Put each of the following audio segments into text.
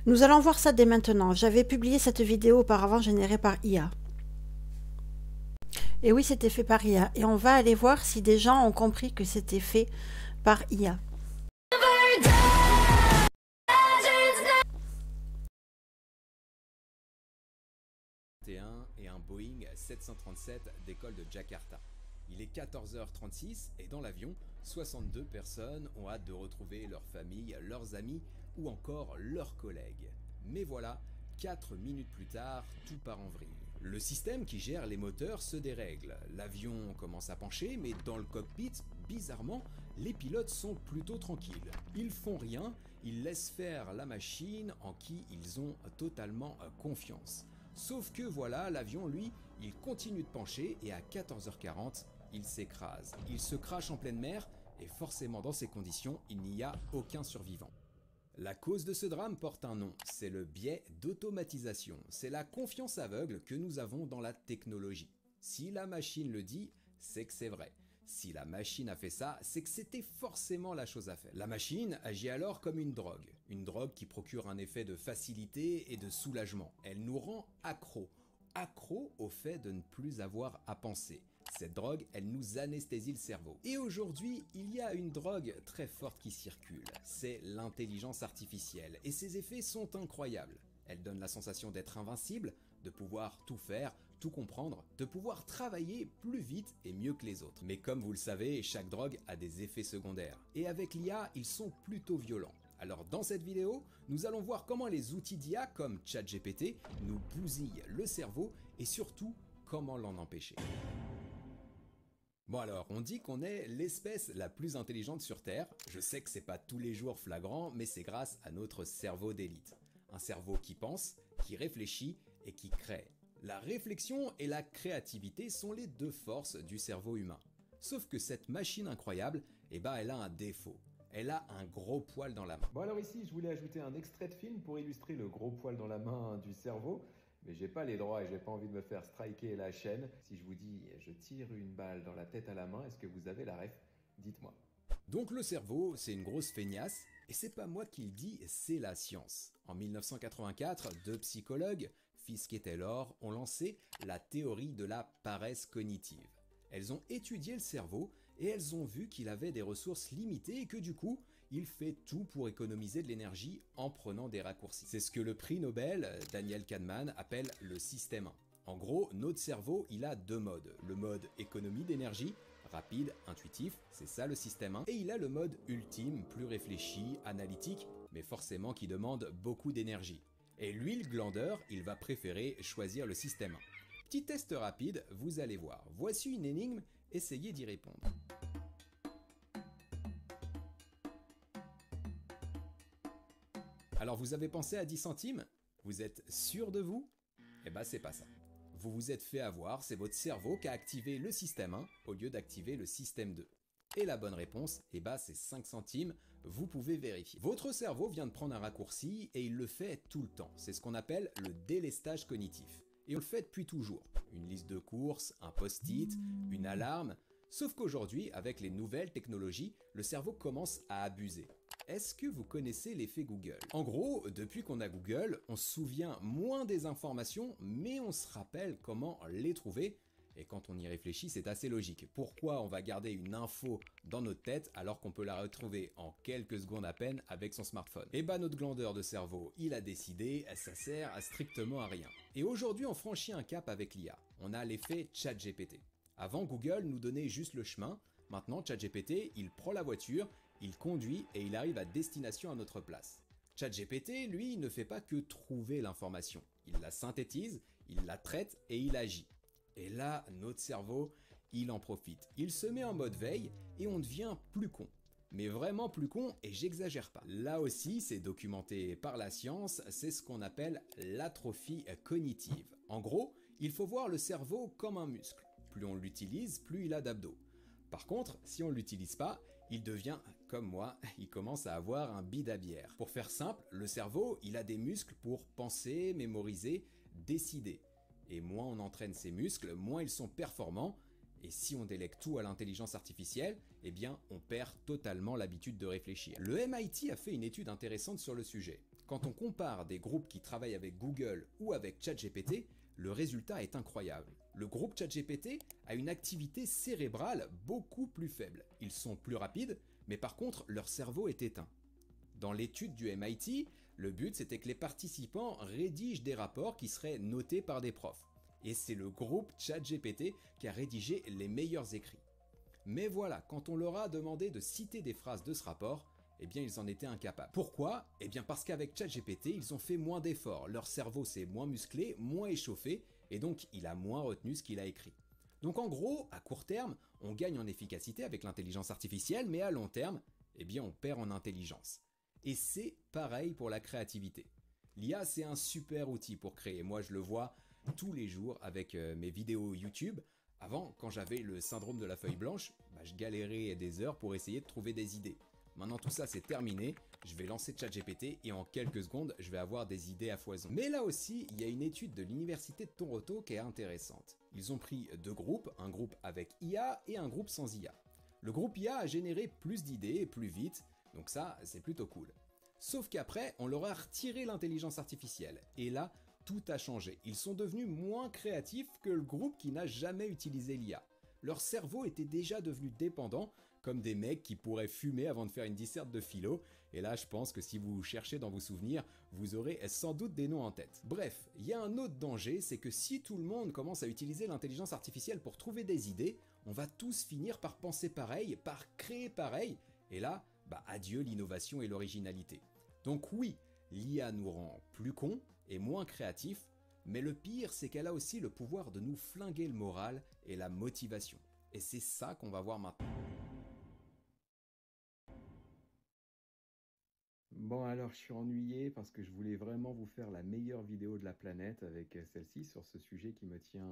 Nous allons voir ça dès maintenant. J'avais publié cette vidéo auparavant générée par IA. Et oui, c'était fait par IA. Et on va aller voir si des gens ont compris que c'était fait par IA. Et un Boeing 737 décolle de Jakarta. Il est 14h36 et dans l'avion, 62 personnes ont hâte de retrouver leur famille, leurs amis ou encore leurs collègues. Mais voilà, 4 minutes plus tard, tout part en vrille. Le système qui gère les moteurs se dérègle. L'avion commence à pencher, mais dans le cockpit, bizarrement, les pilotes sont plutôt tranquilles. Ils font rien, ils laissent faire la machine en qui ils ont totalement confiance. Sauf que voilà, l'avion, lui, il continue de pencher et à 14h40, il s'écrase. Il se crache en pleine mer et forcément dans ces conditions, il n'y a aucun survivant. La cause de ce drame porte un nom, c'est le biais d'automatisation. C'est la confiance aveugle que nous avons dans la technologie. Si la machine le dit, c'est que c'est vrai. Si la machine a fait ça, c'est que c'était forcément la chose à faire. La machine agit alors comme une drogue qui procure un effet de facilité et de soulagement. Elle nous rend accros au fait de ne plus avoir à penser. Cette drogue, elle nous anesthésie le cerveau. Et aujourd'hui, il y a une drogue très forte qui circule, c'est l'intelligence artificielle, et ses effets sont incroyables. Elle donne la sensation d'être invincible, de pouvoir tout faire, tout comprendre, de pouvoir travailler plus vite et mieux que les autres. Mais comme vous le savez, chaque drogue a des effets secondaires. Et avec l'IA, ils sont plutôt violents. Alors dans cette vidéo, nous allons voir comment les outils d'IA comme ChatGPT nous bousillent le cerveau et surtout comment l'en empêcher. Bon alors, on dit qu'on est l'espèce la plus intelligente sur Terre. Je sais que c'est pas tous les jours flagrant, mais c'est grâce à notre cerveau d'élite. Un cerveau qui pense, qui réfléchit et qui crée. La réflexion et la créativité sont les deux forces du cerveau humain. Sauf que cette machine incroyable, elle a un défaut. Elle a un gros poil dans la main. Bon alors ici, je voulais ajouter un extrait de film pour illustrer le gros poil dans la main du cerveau. Mais j'ai pas les droits et j'ai pas envie de me faire striker la chaîne. Si je vous dis je tire une balle dans la tête à la main, est-ce que vous avez la ref? Dites-moi. Donc le cerveau, c'est une grosse feignasse, et c'est pas moi qui le dis, c'est la science. En 1984, deux psychologues, Fiske et Taylor, ont lancé la théorie de la paresse cognitive. Elles ont étudié le cerveau et elles ont vu qu'il avait des ressources limitées et que du coup, il fait tout pour économiser de l'énergie en prenant des raccourcis. C'est ce que le prix Nobel, Daniel Kahneman, appelle le système 1. En gros, notre cerveau, il a deux modes. Le mode économie d'énergie, rapide, intuitif, c'est ça le système 1. Et il a le mode ultime, plus réfléchi, analytique, mais forcément qui demande beaucoup d'énergie. Et lui, le glandeur, il va préférer choisir le système 1. Petit test rapide, vous allez voir. Voici une énigme, essayez d'y répondre. Alors vous avez pensé à 10 centimes? Vous êtes sûr de vous? Eh ben c'est pas ça. Vous vous êtes fait avoir, c'est votre cerveau qui a activé le système 1 au lieu d'activer le système 2. Et la bonne réponse, c'est 5 centimes, vous pouvez vérifier. Votre cerveau vient de prendre un raccourci et il le fait tout le temps. C'est ce qu'on appelle le délestage cognitif. Et on le fait depuis toujours. Une liste de courses, un post-it, une alarme. Sauf qu'aujourd'hui, avec les nouvelles technologies, le cerveau commence à abuser. Est-ce que vous connaissez l'effet Google? En gros, depuis qu'on a Google, on se souvient moins des informations, mais on se rappelle comment les trouver. Et quand on y réfléchit, c'est assez logique. Pourquoi on va garder une info dans notre tête alors qu'on peut la retrouver en quelques secondes à peine avec son smartphone? Et notre glandeur de cerveau, il a décidé, ça sert à strictement à rien. Et aujourd'hui, on franchit un cap avec l'IA. On a l'effet ChatGPT. Avant, Google nous donnait juste le chemin. Maintenant, ChatGPT, il prend la voiture, il conduit et il arrive à destination à notre place. ChatGPT, lui, ne fait pas que trouver l'information. Il la synthétise, il la traite et il agit. Et là, notre cerveau, il en profite. Il se met en mode veille et on devient plus con. Mais vraiment plus con, et j'exagère pas. Là aussi, c'est documenté par la science, c'est ce qu'on appelle l'atrophie cognitive. En gros, il faut voir le cerveau comme un muscle. Plus on l'utilise, plus il a d'abdos. Par contre, si on ne l'utilise pas, il devient, comme moi, il commence à avoir un bide à bière. Pour faire simple, le cerveau, il a des muscles pour penser, mémoriser, décider. Et moins on entraîne ces muscles, moins ils sont performants. Et si on délègue tout à l'intelligence artificielle, on perd totalement l'habitude de réfléchir. Le MIT a fait une étude intéressante sur le sujet. Quand on compare des groupes qui travaillent avec Google ou avec ChatGPT, le résultat est incroyable. Le groupe ChatGPT a une activité cérébrale beaucoup plus faible. Ils sont plus rapides, mais par contre, leur cerveau est éteint. Dans l'étude du MIT, le but c'était que les participants rédigent des rapports qui seraient notés par des profs. Et c'est le groupe ChatGPT qui a rédigé les meilleurs écrits. Mais voilà, quand on leur a demandé de citer des phrases de ce rapport, eh bien ils en étaient incapables. Pourquoi? Eh bien parce qu'avec ChatGPT, ils ont fait moins d'efforts, leur cerveau s'est moins musclé, moins échauffé, et donc il a moins retenu ce qu'il a écrit. Donc en gros, à court terme, on gagne en efficacité avec l'intelligence artificielle, mais à long terme, eh bien on perd en intelligence. Et c'est pareil pour la créativité. L'IA, c'est un super outil pour créer. Moi, je le vois tous les jours avec mes vidéos YouTube. Avant, quand j'avais le syndrome de la feuille blanche, je galérais des heures pour essayer de trouver des idées. Maintenant tout ça c'est terminé, je vais lancer ChatGPT et en quelques secondes je vais avoir des idées à foison. Mais là aussi, il y a une étude de l'université de Toronto qui est intéressante. Ils ont pris deux groupes, un groupe avec IA et un groupe sans IA. Le groupe IA a généré plus d'idées plus vite, donc ça c'est plutôt cool. Sauf qu'après, on leur a retiré l'intelligence artificielle, et là, tout a changé. Ils sont devenus moins créatifs que le groupe qui n'a jamais utilisé l'IA. Leur cerveau était déjà devenu dépendant, comme des mecs qui pourraient fumer avant de faire une disserte de philo, et là je pense que si vous cherchez dans vos souvenirs, vous aurez sans doute des noms en tête. Bref, il y a un autre danger, c'est que si tout le monde commence à utiliser l'intelligence artificielle pour trouver des idées, on va tous finir par penser pareil, par créer pareil, et là, adieu l'innovation et l'originalité. Donc oui, l'IA nous rend plus cons et moins créatifs, mais le pire c'est qu'elle a aussi le pouvoir de nous flinguer le moral et la motivation. Et c'est ça qu'on va voir maintenant. Bon alors je suis ennuyé parce que je voulais vraiment vous faire la meilleure vidéo de la planète avec celle-ci sur ce sujet qui me tient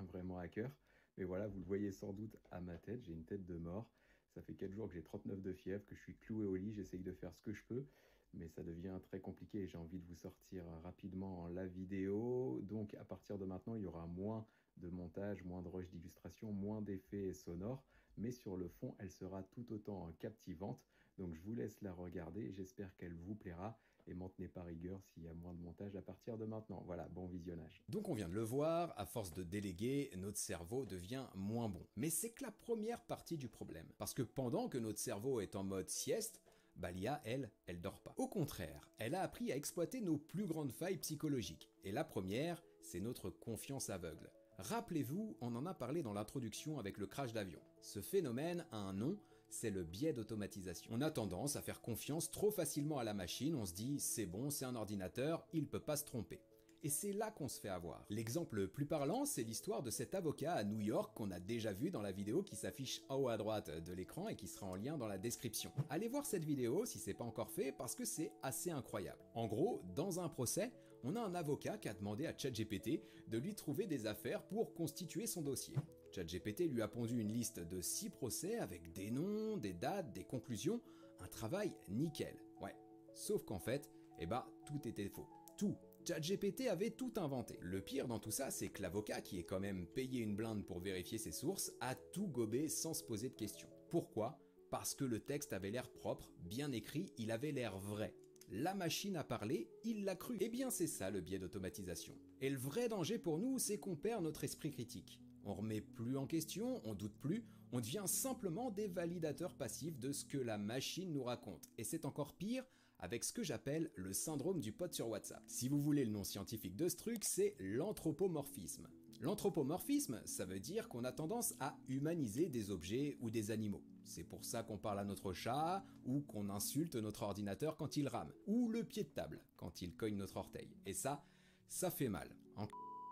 vraiment à cœur. Mais voilà, vous le voyez sans doute à ma tête, j'ai une tête de mort. Ça fait 4 jours que j'ai 39 de fièvre, que je suis cloué au lit, j'essaye de faire ce que je peux. Mais ça devient très compliqué et j'ai envie de vous sortir rapidement la vidéo. Donc à partir de maintenant, il y aura moins de montage, moins de rush d'illustration, moins d'effets sonores. Mais sur le fond, elle sera tout autant captivante. Donc je vous laisse la regarder, j'espère qu'elle vous plaira. Et m'en tenez pas rigueur s'il y a moins de montage à partir de maintenant. Voilà, bon visionnage. Donc on vient de le voir, à force de déléguer, notre cerveau devient moins bon. Mais c'est que la première partie du problème. Parce que pendant que notre cerveau est en mode sieste, l'IA, elle dort pas. Au contraire, elle a appris à exploiter nos plus grandes failles psychologiques. Et la première, c'est notre confiance aveugle. Rappelez-vous, on en a parlé dans l'introduction avec le crash d'avion. Ce phénomène a un nom, c'est le biais d'automatisation. On a tendance à faire confiance trop facilement à la machine, on se dit c'est bon, c'est un ordinateur, il peut pas se tromper. Et c'est là qu'on se fait avoir. L'exemple le plus parlant, c'est l'histoire de cet avocat à New York qu'on a déjà vu dans la vidéo qui s'affiche en haut à droite de l'écran et qui sera en lien dans la description. Allez voir cette vidéo si c'est pas encore fait parce que c'est assez incroyable. En gros, dans un procès, on a un avocat qui a demandé à ChatGPT de lui trouver des affaires pour constituer son dossier. ChatGPT lui a pondu une liste de 6 procès avec des noms, des dates, des conclusions, un travail nickel. Ouais, sauf qu'en fait, tout était faux. Tout. ChatGPT avait tout inventé. Le pire dans tout ça, c'est que l'avocat, qui est quand même payé une blinde pour vérifier ses sources, a tout gobé sans se poser de questions. Pourquoi? Parce que le texte avait l'air propre, bien écrit, il avait l'air vrai. La machine a parlé, il l'a cru. Eh bien c'est ça le biais d'automatisation. Et le vrai danger pour nous, c'est qu'on perd notre esprit critique. On remet plus en question, on doute plus, on devient simplement des validateurs passifs de ce que la machine nous raconte. Et c'est encore pire avec ce que j'appelle le syndrome du pote sur WhatsApp. Si vous voulez le nom scientifique de ce truc, c'est l'anthropomorphisme. L'anthropomorphisme, ça veut dire qu'on a tendance à humaniser des objets ou des animaux. C'est pour ça qu'on parle à notre chat, ou qu'on insulte notre ordinateur quand il rame, ou le pied de table quand il cogne notre orteil. Et ça fait mal.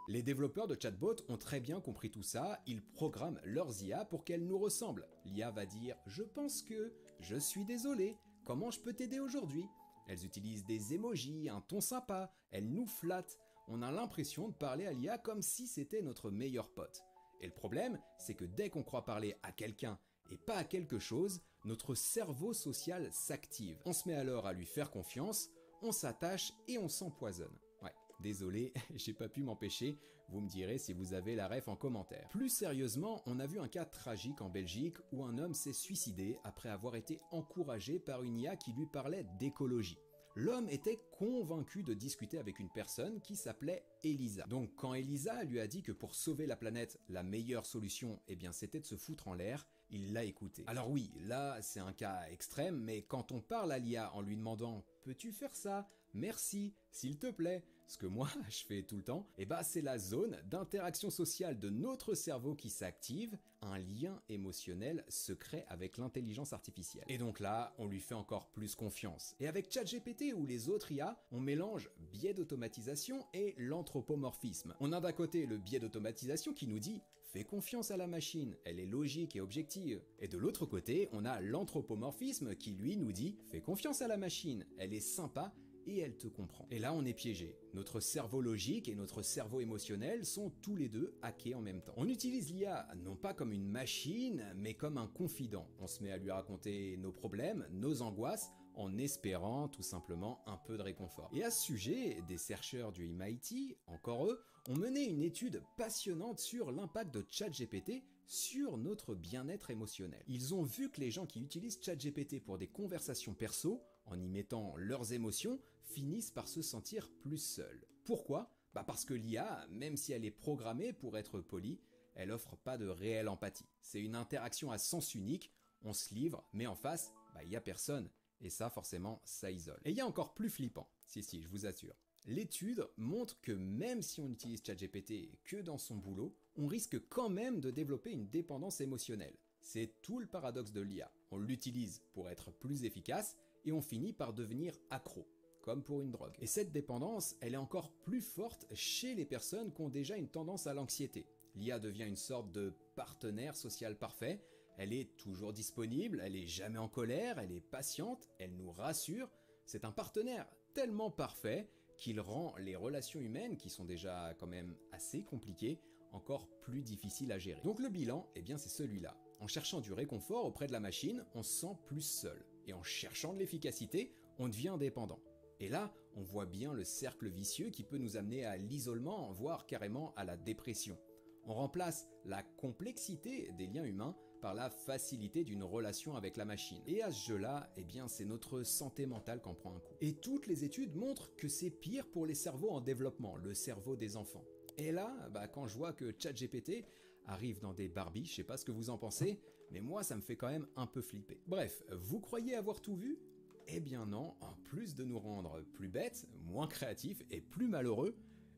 Les développeurs de chatbots ont très bien compris tout ça, ils programment leurs IA pour qu'elles nous ressemblent. L'IA va dire « je pense que »,« je suis désolé »,« comment je peux t'aider aujourd'hui ?» Elles utilisent des emojis, un ton sympa, elles nous flattent. On a l'impression de parler à l'IA comme si c'était notre meilleur pote. Et le problème, c'est que dès qu'on croit parler à quelqu'un et pas à quelque chose, notre cerveau social s'active. On se met alors à lui faire confiance, on s'attache et on s'empoisonne. Ouais, désolé, j'ai pas pu m'empêcher, vous me direz si vous avez la ref en commentaire. Plus sérieusement, on a vu un cas tragique en Belgique où un homme s'est suicidé après avoir été encouragé par une IA qui lui parlait d'écologie. l'homme était convaincu de discuter avec une personne qui s'appelait Elisa. Donc quand Elisa lui a dit que pour sauver la planète, la meilleure solution, eh bien c'était de se foutre en l'air, il l'a écouté. Alors oui, là c'est un cas extrême, mais quand on parle à l'IA en lui demandant « Peux-tu faire ça ? Merci, s'il te plaît », ce que moi je fais tout le temps, eh ben c'est la zone d'interaction sociale de notre cerveau qui s'active, un lien émotionnel se crée avec l'intelligence artificielle. Et donc là, on lui fait encore plus confiance. Et avec ChatGPT ou les autres IA, on mélange biais d'automatisation et l'anthropomorphisme. On a d'un côté le biais d'automatisation qui nous dit « Fais confiance à la machine, elle est logique et objective ». Et de l'autre côté, on a l'anthropomorphisme qui lui nous dit « Fais confiance à la machine, elle est sympa et elle te comprend ». Et là on est piégé. Notre cerveau logique et notre cerveau émotionnel sont tous les deux hackés en même temps. On utilise l'IA non pas comme une machine, mais comme un confident. On se met à lui raconter nos problèmes, nos angoisses, en espérant tout simplement un peu de réconfort. Et à ce sujet, des chercheurs du MIT, encore eux, ont mené une étude passionnante sur l'impact de ChatGPT sur notre bien-être émotionnel. Ils ont vu que les gens qui utilisent ChatGPT pour des conversations perso, en y mettant leurs émotions, finissent par se sentir plus seuls. Pourquoi ? Parce que l'IA, même si elle est programmée pour être polie, elle offre pas de réelle empathie. C'est une interaction à sens unique, on se livre, mais en face, il y a personne. Et ça, forcément, ça isole. Et il y a encore plus flippant. Si, je vous assure. L'étude montre que même si on utilise ChatGPT que dans son boulot, on risque quand même de développer une dépendance émotionnelle. C'est tout le paradoxe de l'IA. On l'utilise pour être plus efficace et on finit par devenir accro, comme pour une drogue. Et cette dépendance, elle est encore plus forte chez les personnes qui ont déjà une tendance à l'anxiété. L'IA devient une sorte de partenaire social parfait. Elle est toujours disponible, elle est jamais en colère, elle est patiente, elle nous rassure. C'est un partenaire tellement parfait qu'il rend les relations humaines, qui sont déjà quand même assez compliquées, encore plus difficiles à gérer. Donc le bilan, eh bien c'est celui-là. En cherchant du réconfort auprès de la machine, on se sent plus seul. Et en cherchant de l'efficacité, on devient dépendant. Et là, on voit bien le cercle vicieux qui peut nous amener à l'isolement, voire carrément à la dépression. On remplace la complexité des liens humains par la facilité d'une relation avec la machine. Et à ce jeu-là, eh bien, c'est notre santé mentale qu'en prend un coup. Et toutes les études montrent que c'est pire pour les cerveaux en développement, le cerveau des enfants. Et là, quand je vois que ChatGPT arrive dans des Barbies, je sais pas ce que vous en pensez, mais moi ça me fait quand même un peu flipper. Bref, vous croyez avoir tout vu ? Eh bien non, en plus de nous rendre plus bêtes, moins créatifs et plus malheureux,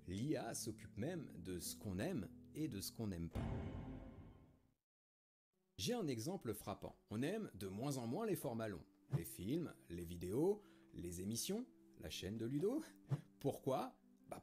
l'IA s'occupe même de ce qu'on aime et de ce qu'on n'aime pas. J'ai un exemple frappant. On aime de moins en moins les formats longs. Les films, les vidéos, les émissions, la chaîne de Ludo. Pourquoi ?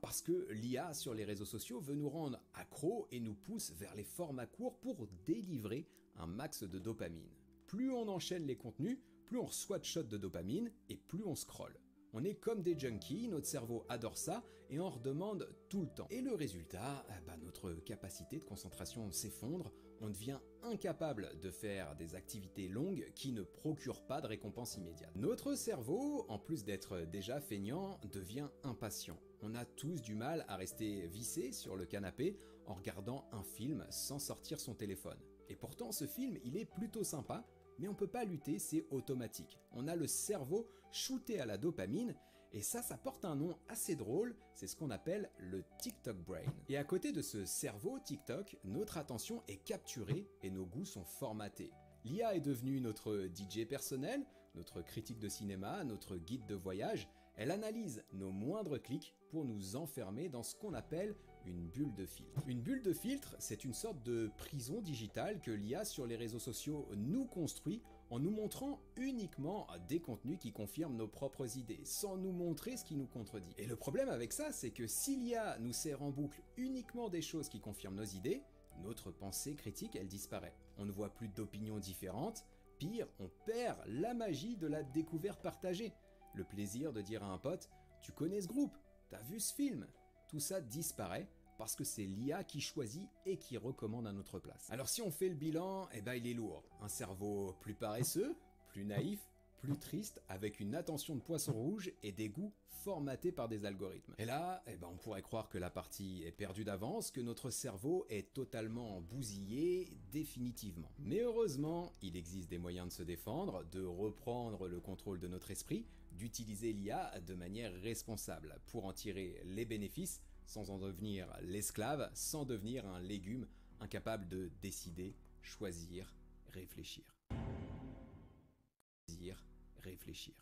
Parce que l'IA sur les réseaux sociaux veut nous rendre accros et nous pousse vers les formats courts pour délivrer un max de dopamine. Plus on enchaîne les contenus, plus on reçoit de shots de dopamine et plus on scrolle. On est comme des junkies, notre cerveau adore ça et en redemande tout le temps. Et le résultat, notre capacité de concentration s'effondre, on devient incapable de faire des activités longues qui ne procurent pas de récompense immédiate. Notre cerveau, en plus d'être déjà feignant, devient impatient. On a tous du mal à rester vissé sur le canapé en regardant un film sans sortir son téléphone. Et pourtant ce film, il est plutôt sympa, mais on peut pas lutter, c'est automatique. On a le cerveau shooté à la dopamine, et ça porte un nom assez drôle, c'est ce qu'on appelle le TikTok brain. Et à côté de ce cerveau TikTok, notre attention est capturée et nos goûts sont formatés. L'IA est devenue notre DJ personnel, notre critique de cinéma, notre guide de voyage. Elle analyse nos moindres clics pour nous enfermer dans ce qu'on appelle une bulle de filtre. Une bulle de filtre, c'est une sorte de prison digitale que l'IA sur les réseaux sociaux nous construit en nous montrant uniquement des contenus qui confirment nos propres idées, sans nous montrer ce qui nous contredit. Et le problème avec ça, c'est que si l'IA nous sert en boucle uniquement des choses qui confirment nos idées, notre pensée critique, elle disparaît. On ne voit plus d'opinions différentes, pire, on perd la magie de la découverte partagée. Le plaisir de dire à un pote « Tu connais ce groupe ? T'as vu ce film ?» Tout ça disparaît parce que c'est l'IA qui choisit et qui recommande à notre place. Alors si on fait le bilan, il est lourd. Un cerveau plus paresseux, plus naïf, plus triste avec une attention de poisson rouge et des goûts formatés par des algorithmes. Et là, on pourrait croire que la partie est perdue d'avance, que notre cerveau est totalement bousillé définitivement. Mais heureusement, il existe des moyens de se défendre, de reprendre le contrôle de notre esprit, d'utiliser l'IA de manière responsable pour en tirer les bénéfices sans en devenir l'esclave, sans devenir un légume incapable de décider, choisir, réfléchir. Réfléchir.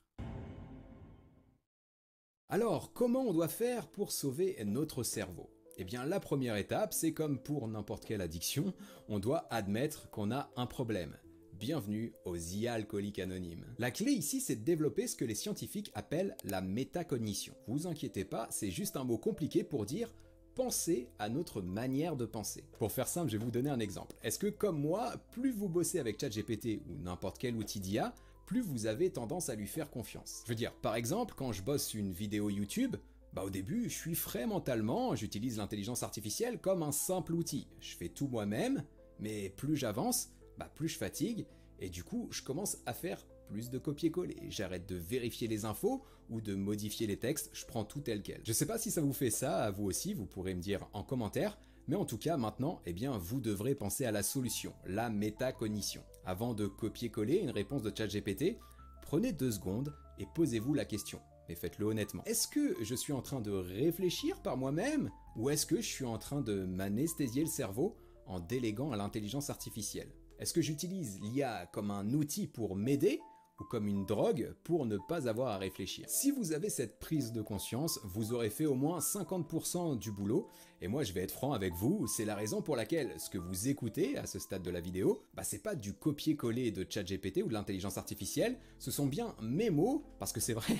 Alors, comment on doit faire pour sauver notre cerveau? Eh bien, la première étape, c'est comme pour n'importe quelle addiction, on doit admettre qu'on a un problème. Bienvenue aux IA alcooliques anonymes. La clé ici, c'est de développer ce que les scientifiques appellent la métacognition. Vous inquiétez pas, c'est juste un mot compliqué pour dire penser à notre manière de penser. Pour faire simple, je vais vous donner un exemple. Est-ce que, comme moi, plus vous bossez avec ChatGPT ou n'importe quel outil d'IA, plus vous avez tendance à lui faire confiance? Je veux dire, par exemple, quand je bosse une vidéo YouTube, au début, je suis frais mentalement, j'utilise l'intelligence artificielle comme un simple outil. Je fais tout moi-même, mais plus j'avance, plus je fatigue, et du coup, je commence à faire plus de copier-coller. J'arrête de vérifier les infos ou de modifier les textes, je prends tout tel quel. Je sais pas si ça vous fait ça, à vous aussi, vous pourrez me dire en commentaire, mais en tout cas, maintenant, vous devrez penser à la solution, la métacognition. Avant de copier-coller une réponse de ChatGPT, prenez 2 secondes et posez-vous la question. Mais faites-le honnêtement. Est-ce que je suis en train de réfléchir par moi-même ou est-ce que je suis en train de m'anesthésier le cerveau en déléguant à l'intelligence artificielle? Est-ce que j'utilise l'IA comme un outil pour m'aider ou comme une drogue pour ne pas avoir à réfléchir? Si vous avez cette prise de conscience, vous aurez fait au moins 50% du boulot. Et moi, je vais être franc avec vous, c'est la raison pour laquelle ce que vous écoutez à ce stade de la vidéo, c'est pas du copier-coller de ChatGPT ou de l'intelligence artificielle, ce sont bien mes mots, parce que c'est vrai,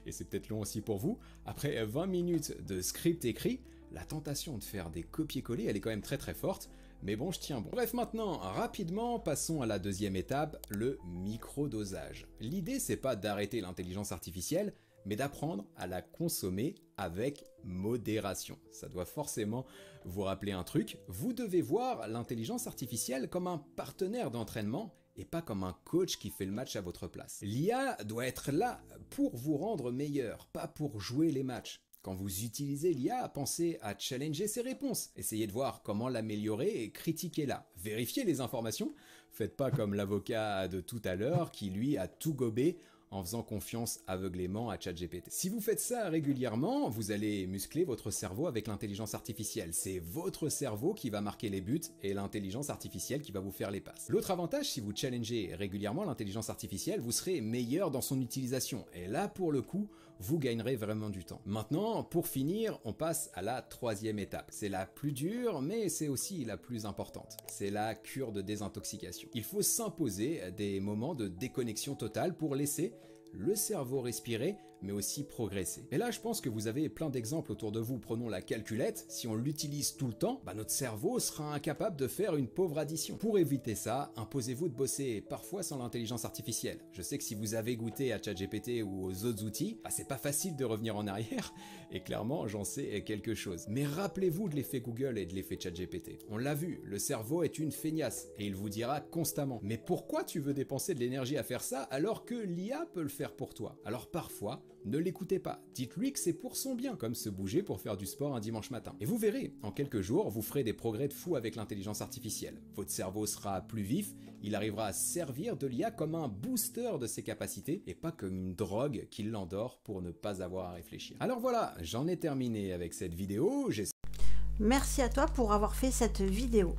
et c'est peut-être long aussi pour vous, après 20 minutes de script écrit, la tentation de faire des copier-coller, elle est quand même très très forte. Mais bon, je tiens bon. Bref, maintenant, rapidement, passons à la deuxième étape, le microdosage. L'idée, c'est pas d'arrêter l'intelligence artificielle, mais d'apprendre à la consommer avec modération. Ça doit forcément vous rappeler un truc, vous devez voir l'intelligence artificielle comme un partenaire d'entraînement et pas comme un coach qui fait le match à votre place. L'IA doit être là pour vous rendre meilleur, pas pour jouer les matchs. Quand vous utilisez l'IA, pensez à challenger ses réponses. Essayez de voir comment l'améliorer et critiquez-la. Vérifiez les informations. Faites pas comme l'avocat de tout à l'heure qui, lui, a tout gobé en faisant confiance aveuglément à ChatGPT. Si vous faites ça régulièrement, vous allez muscler votre cerveau avec l'intelligence artificielle. C'est votre cerveau qui va marquer les buts et l'intelligence artificielle qui va vous faire les passes. L'autre avantage, si vous challengez régulièrement l'intelligence artificielle, vous serez meilleur dans son utilisation. Et là, pour le coup, vous gagnerez vraiment du temps. Maintenant, pour finir, on passe à la troisième étape. C'est la plus dure, mais c'est aussi la plus importante. C'est la cure de désintoxication. Il faut s'imposer des moments de déconnexion totale pour laisser le cerveau respirer, mais aussi progresser. Et là, je pense que vous avez plein d'exemples autour de vous. Prenons la calculette. Si on l'utilise tout le temps, notre cerveau sera incapable de faire une pauvre addition. Pour éviter ça, imposez-vous de bosser parfois sans l'intelligence artificielle. Je sais que si vous avez goûté à ChatGPT ou aux autres outils, c'est pas facile de revenir en arrière. Et clairement, j'en sais quelque chose. Mais rappelez-vous de l'effet Google et de l'effet ChatGPT. On l'a vu, le cerveau est une feignasse et il vous dira constamment « Mais pourquoi tu veux dépenser de l'énergie à faire ça alors que l'IA peut le faire pour toi ?» Alors parfois, ne l'écoutez pas. Dites-lui que c'est pour son bien, comme se bouger pour faire du sport un dimanche matin. Et vous verrez, en quelques jours, vous ferez des progrès de fou avec l'intelligence artificielle. Votre cerveau sera plus vif, il arrivera à servir de l'IA comme un booster de ses capacités et pas comme une drogue qui l'endort pour ne pas avoir à réfléchir. Alors voilà, j'en ai terminé avec cette vidéo. Merci à toi pour avoir fait cette vidéo.